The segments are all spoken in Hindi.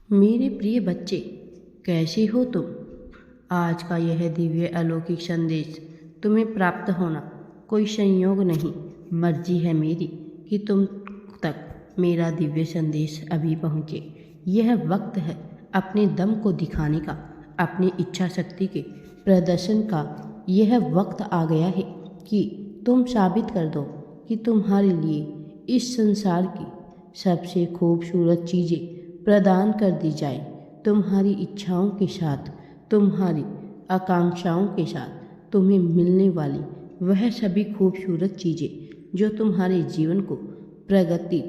मेरे प्रिय बच्चे, कैसे हो तुम। आज का यह दिव्य अलौकिक संदेश तुम्हें प्राप्त होना कोई संयोग नहीं, मर्जी है मेरी कि तुम तक मेरा दिव्य संदेश अभी पहुँचे। यह वक्त है अपने दम को दिखाने का, अपनी इच्छा शक्ति के प्रदर्शन का। यह वक्त आ गया है कि तुम साबित कर दो कि तुम्हारे लिए इस संसार की सबसे खूबसूरत चीज़ें प्रदान कर दी जाए। तुम्हारी इच्छाओं के साथ, तुम्हारी आकांक्षाओं के साथ तुम्हें मिलने वाली वह सभी खूबसूरत चीज़ें जो तुम्हारे जीवन को प्रगति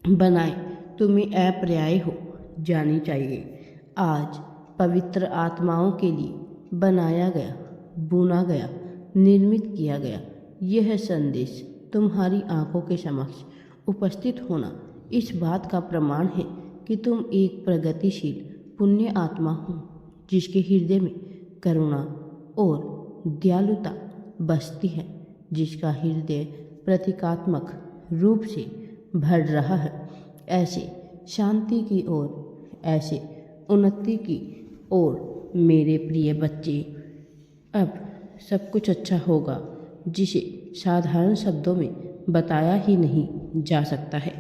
बनाए, तुम्हें अपर्याय हो जानी चाहिए। आज पवित्र आत्माओं के लिए बनाया गया, बुना गया, निर्मित किया गया यह संदेश तुम्हारी आंखों के समक्ष उपस्थित होना इस बात का प्रमाण है कि तुम एक प्रगतिशील पुण्य आत्मा हो, जिसके हृदय में करुणा और दयालुता बसती है, जिसका हृदय प्रतीकात्मक रूप से भर रहा है ऐसे शांति की ओर, ऐसे उन्नति की ओर। मेरे प्रिय बच्चे, अब सब कुछ अच्छा होगा, जिसे साधारण शब्दों में बताया ही नहीं जा सकता है।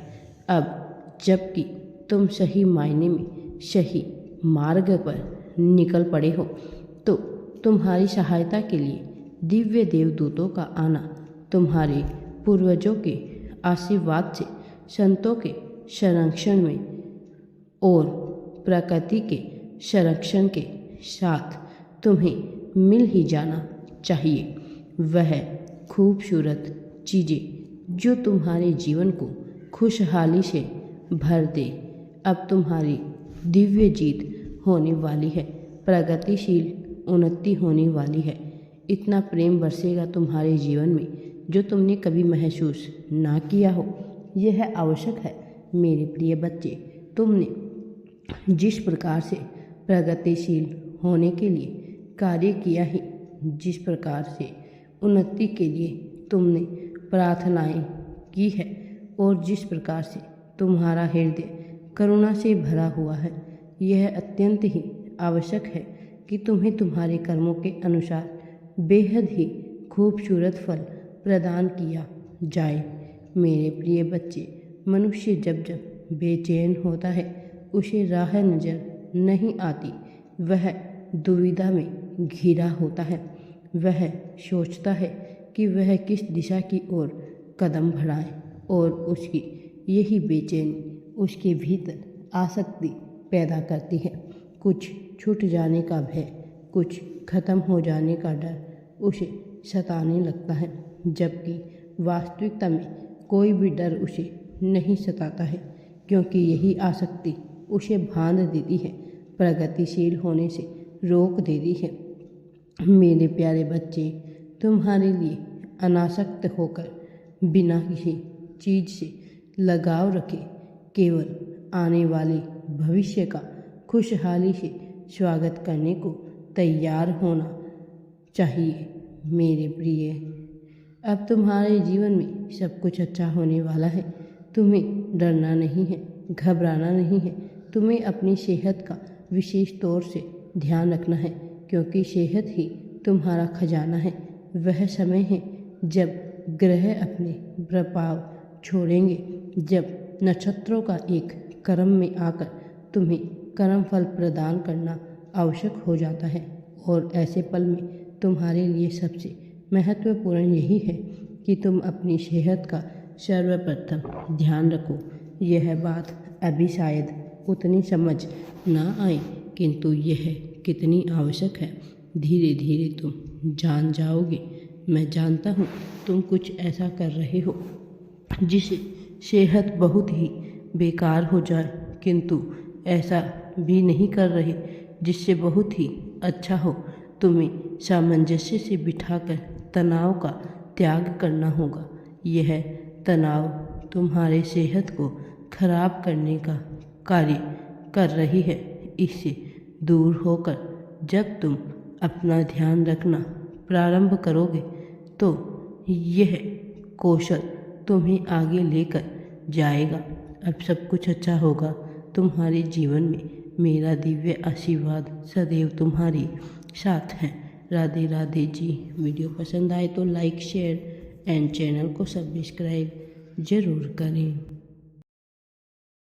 अब जबकि तुम सही मायने में सही मार्ग पर निकल पड़े हो, तो तुम्हारी सहायता के लिए दिव्य देवदूतों का आना, तुम्हारे पूर्वजों के आशीर्वाद से, संतों के संरक्षण में और प्रकृति के संरक्षण के साथ तुम्हें मिल ही जाना चाहिए। वह खूबसूरत चीज़ें जो तुम्हारे जीवन को खुशहाली से भर दे। अब तुम्हारी दिव्य जीत होने वाली है, प्रगतिशील उन्नति होने वाली है। इतना प्रेम बरसेगा तुम्हारे जीवन में जो तुमने कभी महसूस ना किया हो। यह आवश्यक है मेरे प्रिय बच्चे। तुमने जिस प्रकार से प्रगतिशील होने के लिए कार्य किया है, जिस प्रकार से उन्नति के लिए तुमने प्रार्थनाएं की है और जिस प्रकार से तुम्हारा हृदय करुणा से भरा हुआ है, यह अत्यंत ही आवश्यक है कि तुम्हें तुम्हारे कर्मों के अनुसार बेहद ही खूबसूरत फल प्रदान किया जाए। मेरे प्रिय बच्चे, मनुष्य जब जब बेचैन होता है, उसे राह नज़र नहीं आती। वह दुविधा में घिरा होता है। वह सोचता है कि वह किस दिशा की ओर कदम बढ़ाए और उसकी यही बेचैनी उसके भीतर आसक्ति पैदा करती है। कुछ छूट जाने का भय, कुछ खत्म हो जाने का डर उसे सताने लगता है, जबकि वास्तविकता में कोई भी डर उसे नहीं सताता है, क्योंकि यही आसक्ति उसे बांध देती है, प्रगतिशील होने से रोक देती है। मेरे प्यारे बच्चे, तुम्हारे लिए अनासक्त होकर बिना किसी चीज़ से लगाव रखे केवल आने वाले भविष्य का खुशहाली से स्वागत करने को तैयार होना चाहिए। मेरे प्रिय, अब तुम्हारे जीवन में सब कुछ अच्छा होने वाला है। तुम्हें डरना नहीं है, घबराना नहीं है। तुम्हें अपनी सेहत का विशेष तौर से ध्यान रखना है, क्योंकि सेहत ही तुम्हारा खजाना है। वह समय है जब ग्रह अपने प्रभाव छोड़ेंगे, जब नक्षत्रों का एक क्रम में आकर तुम्हें कर्म फल प्रदान करना आवश्यक हो जाता है। और ऐसे पल में तुम्हारे लिए सबसे महत्वपूर्ण यही है कि तुम अपनी सेहत का सर्वप्रथम ध्यान रखो। यह बात अभी शायद उतनी समझ ना आए, किंतु यह कितनी आवश्यक है, धीरे धीरे तुम जान जाओगे। मैं जानता हूँ तुम कुछ ऐसा कर रहे हो जिससे सेहत बहुत ही बेकार हो जाए, किंतु ऐसा भी नहीं कर रहे जिससे बहुत ही अच्छा हो। तुम्हें सामंजस्य से बिठाकर तनाव का त्याग करना होगा। यह तनाव तुम्हारे सेहत को खराब करने का कार्य कर रही है। इससे दूर होकर जब तुम अपना ध्यान रखना प्रारंभ करोगे, तो यह कौशल तुम्हें आगे लेकर जाएगा। अब सब कुछ अच्छा होगा, तुम्हारे जीवन में मेरा दिव्य आशीर्वाद सदैव तुम्हारे साथ है। राधे राधे जी। वीडियो पसंद आए तो लाइक शेयर एंड चैनल को सब्सक्राइब ज़रूर करें।